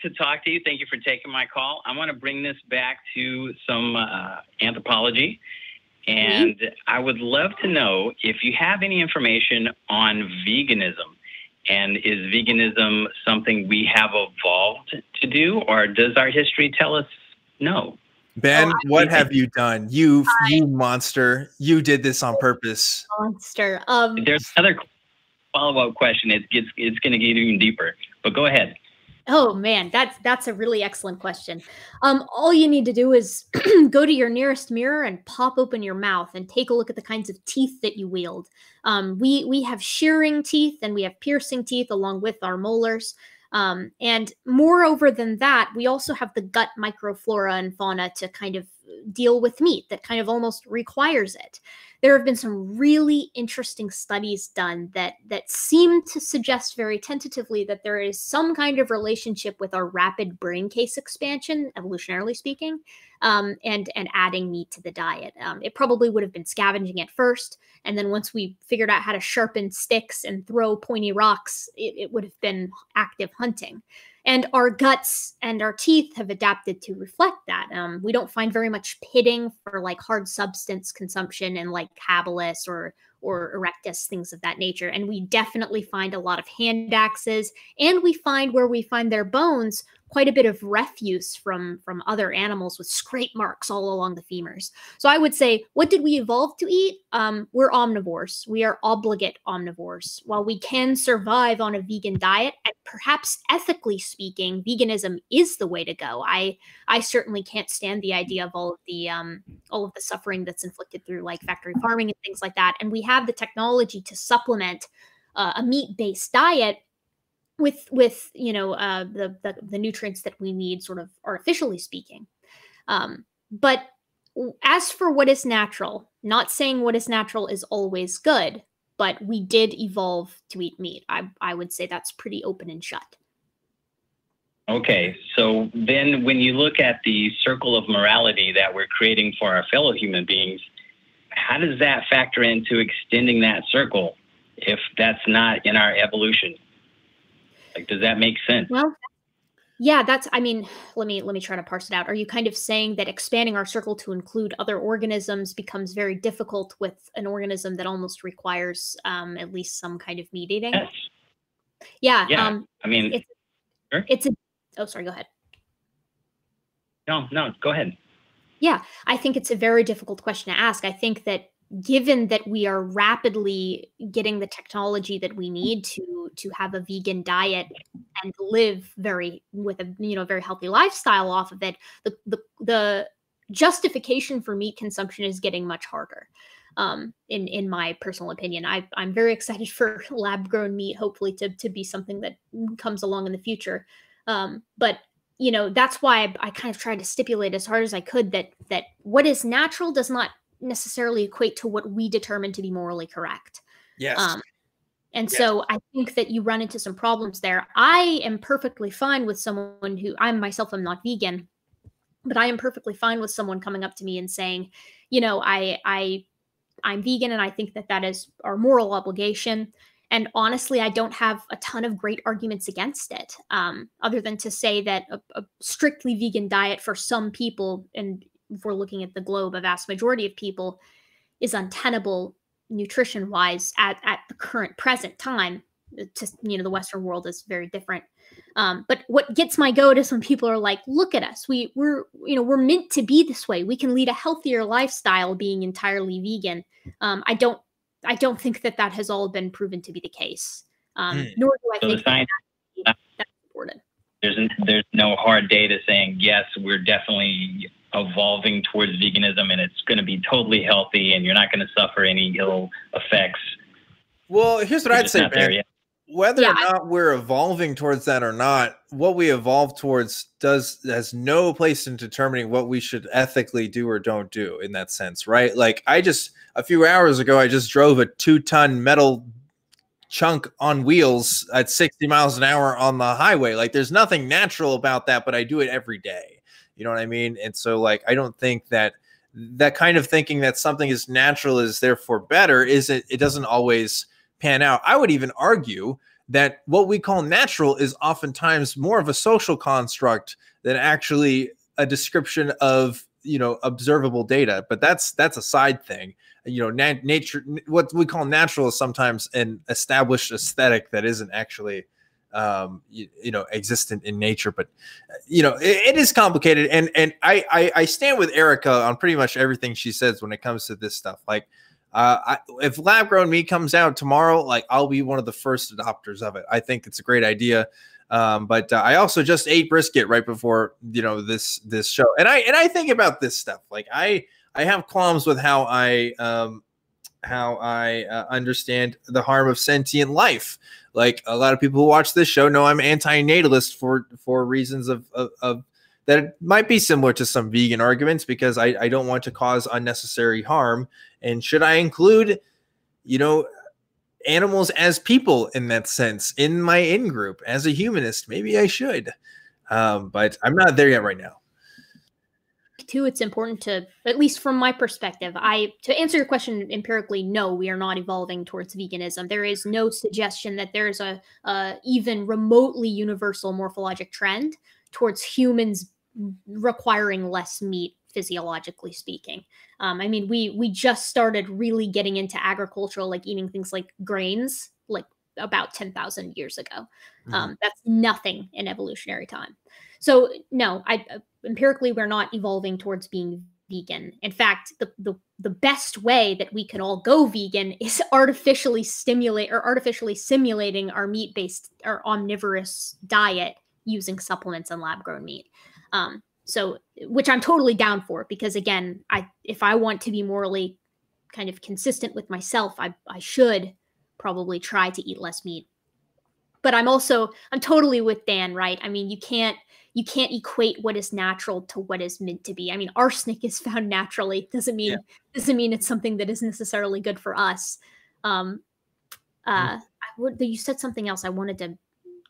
to talk to you. Thank you for taking my call. I want to bring this back to some anthropology. And I would love to know if you have any information on veganism. And is veganism something we have evolved to do, or does our history tell us no? Ben, what have you done? You monster. You did this on purpose. Monster. There's another follow-up question. It's going to get even deeper, but go ahead. Oh man, that's a really excellent question. All you need to do is go to your nearest mirror and pop open your mouth and take a look at the kinds of teeth that you wield. We have shearing teeth and we have piercing teeth along with our molars. And moreover than that, we also have the gut microflora and fauna to kind of deal with meat that kind of almost requires it. There have been some really interesting studies done that seem to suggest very tentatively that there is some kind of relationship with our rapid brain case expansion, evolutionarily speaking, and adding meat to the diet. It probably would have been scavenging at first, and then once we figured out how to sharpen sticks and throw pointy rocks, it would have been active hunting. And our guts and our teeth have adapted to reflect that. We don't find very much pitting for like hard substance consumption and like habilis or erectus, things of that nature. And we definitely find a lot of hand axes, and we find where we find their bones quite a bit of refuse from other animals with scrape marks all along the femurs. So I would say, what did we evolve to eat? We're omnivores. We are obligate omnivores. While we can survive on a vegan diet, and perhaps ethically speaking, veganism is the way to go. I certainly can't stand the idea of all of the suffering that's inflicted through like factory farming and things like that. And we have the technology to supplement a meat-based diet with the nutrients that we need, sort of artificially speaking. But as for what is natural, not saying what is natural is always good, but we did evolve to eat meat. I would say that's pretty open and shut. Okay, so then when you look at the circle of morality that we're creating for our fellow human beings, how does that factor into extending that circle if that's not in our evolution? Like, does that make sense? Well, yeah, I mean, let me try to parse it out. Are you kind of saying that expanding our circle to include other organisms becomes very difficult with an organism that almost requires at least some kind of meat eating? Yes. Yeah. Yeah. I mean, oh, sorry, go ahead. No, go ahead. Yeah, I think it's a very difficult question to ask. I think that given that we are rapidly getting the technology that we need to have a vegan diet and live with a very healthy lifestyle off of it, the justification for meat consumption is getting much harder. In my personal opinion, I'm very excited for lab-grown meat, hopefully to be something that comes along in the future. But that's why I kind of tried to stipulate as hard as I could that what is natural does not necessarily equate to what we determine to be morally correct. Yes. So I think that you run into some problems there. I am perfectly fine with someone who, I myself am not vegan, but I am perfectly fine with someone coming up to me and saying, I'm vegan and I think that is our moral obligation. And honestly, I don't have a ton of great arguments against it, other than to say that a strictly vegan diet for some people, and if we're looking at the globe, a vast majority of people, is untenable nutrition-wise at the current present time. The Western world is very different. But what gets my goat is when people are like, "Look at us. We're meant to be this way. We can lead a healthier lifestyle being entirely vegan." I don't think that has all been proven to be the case. Nor do I think that's important. There's no hard data saying yes, we're definitely evolving towards veganism and it's going to be totally healthy and you're not going to suffer any ill effects. Well, here's what I'd say, Ben. Whether or not we're evolving towards that or not, what we evolve towards has no place in determining what we should ethically do or don't do in that sense, right? Like a few hours ago, I just drove a 2-ton metal chunk on wheels at 60 miles an hour on the highway. Like there's nothing natural about that, but I do it every day. You know what I mean? And so like, I don't think that kind of thinking that something is natural is therefore better it doesn't always pan out. I would even argue that what we call natural is oftentimes more of a social construct than actually a description of, you know, observable data. But that's a side thing. You know, nature, what we call natural is sometimes an established aesthetic that isn't actually you know, existent in nature. But you know, it is complicated, and I stand with Erica on pretty much everything she says when it comes to this stuff. Like if lab grown meat comes out tomorrow, like I'll be one of the first adopters of it. I think it's a great idea. But I also just ate brisket right before, you know, this show, and I think about this stuff. Like I have qualms with how I understand the harm of sentient life. Like a lot of people who watch this show know I'm anti-natalist for reasons of that it might be similar to some vegan arguments, because I don't want to cause unnecessary harm. And should I include, you know, animals as people in that sense in my in-group as a humanist? Maybe I should, but I'm not there yet right now. Too, it's important to, at least from my perspective, to answer your question empirically, no, we are not evolving towards veganism. There is no suggestion that there is a even remotely universal morphologic trend towards humans requiring less meat, physiologically speaking. I mean, we just started really getting into agricultural, like eating things like grains, like about 10,000 years ago. That's nothing in evolutionary time. So no, empirically, we're not evolving towards being vegan. In fact, the best way that we can all go vegan is artificially simulating our meat-based or omnivorous diet using supplements and lab-grown meat. So, which I'm totally down for, because again, if I want to be morally kind of consistent with myself, I should probably try to eat less meat. But I'm totally with Dan, right? I mean, you can't equate what is natural to what is meant to be. I mean, arsenic is found naturally. Doesn't mean it's something that is necessarily good for us. You said something else. I wanted to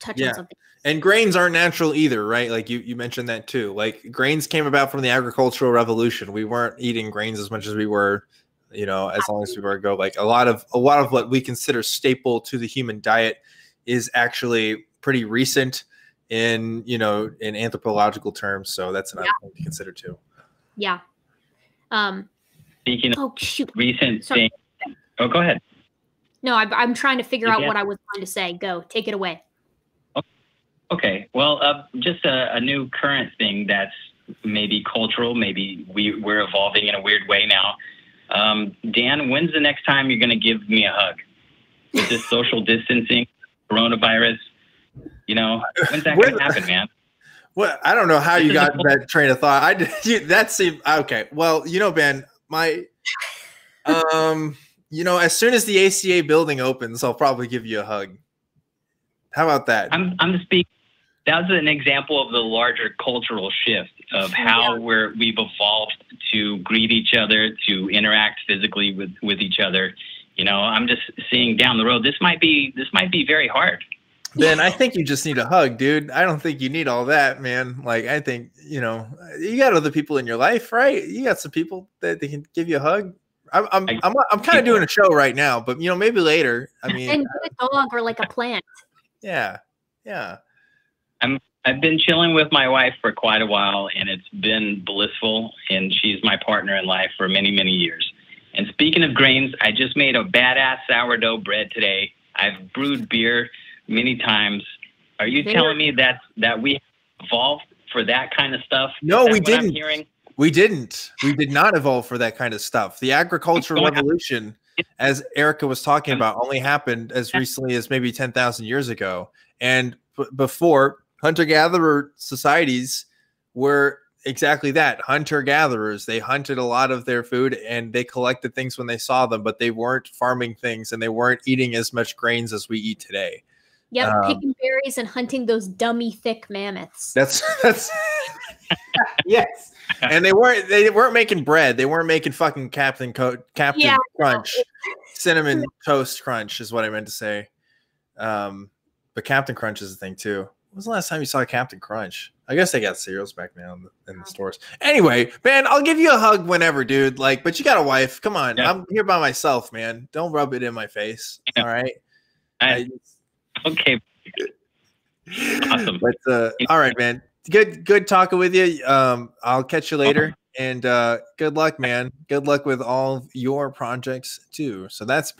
touch on something. And grains aren't natural either, right? Like you mentioned that too. Like grains came about from the agricultural revolution. We weren't eating grains as much as we were, you know, as long as we were ago. Like a lot of what we consider staple to the human diet is actually pretty recent in anthropological terms. So that's another thing to consider too. Yeah. Speaking of recent thing. Oh, go ahead. No, I'm trying to figure out what I was trying to say. Go, take it away. Okay. Well, just a new current thing that's maybe cultural. Maybe we're evolving in a weird way now. Dan, when's the next time you're going to give me a hug? With this social distancing, coronavirus, you know, when's that going to happen, man? Well, I don't know how you got that train of thought. That seemed okay. Well, you know, Ben, you know, as soon as the ACA building opens, I'll probably give you a hug. How about that? I'm speaking. That was an example of the larger cultural shift of how we've evolved to greet each other, to interact physically with each other. You know, I'm just seeing down the road. This might be very hard. Ben, I think you just need a hug, dude. I don't think you need all that, man. Like, I think, you know, you got other people in your life, right? You got some people that they can give you a hug. I'm kind of doing a show right now, but you know, maybe later. I mean, and a dog or like a plant. Yeah. I've been chilling with my wife for quite a while, and it's been blissful. And she's my partner in life for many, many years. And speaking of grains, I just made a badass sourdough bread today. I've brewed beer many times. Are you telling me that we evolved for that kind of stuff? No, we didn't. We didn't. We did not evolve for that kind of stuff. The agricultural revolution, as Erica was talking about, only happened as recently as maybe 10,000 years ago. And before, hunter-gatherer societies were exactly that, hunter-gatherers. They hunted a lot of their food and they collected things when they saw them, but they weren't farming things and they weren't eating as much grains as we eat today. Yep, picking berries and hunting those dummy thick mammoths. That's yes. And they weren't making bread. They weren't making fucking Captain Crunch. Cinnamon Toast Crunch is what I meant to say. But Captain Crunch is the thing too. When was the last time you saw Captain Crunch? I guess they got cereals back now in the stores. Anyway, man, I'll give you a hug whenever, dude. Like, but you got a wife. Come on. Yeah. I'm here by myself, man. Don't rub it in my face. Yeah. All right. Okay. Awesome. But all right, man. Good talking with you. I'll catch you later. And good luck, man. Good luck with all your projects too. So that's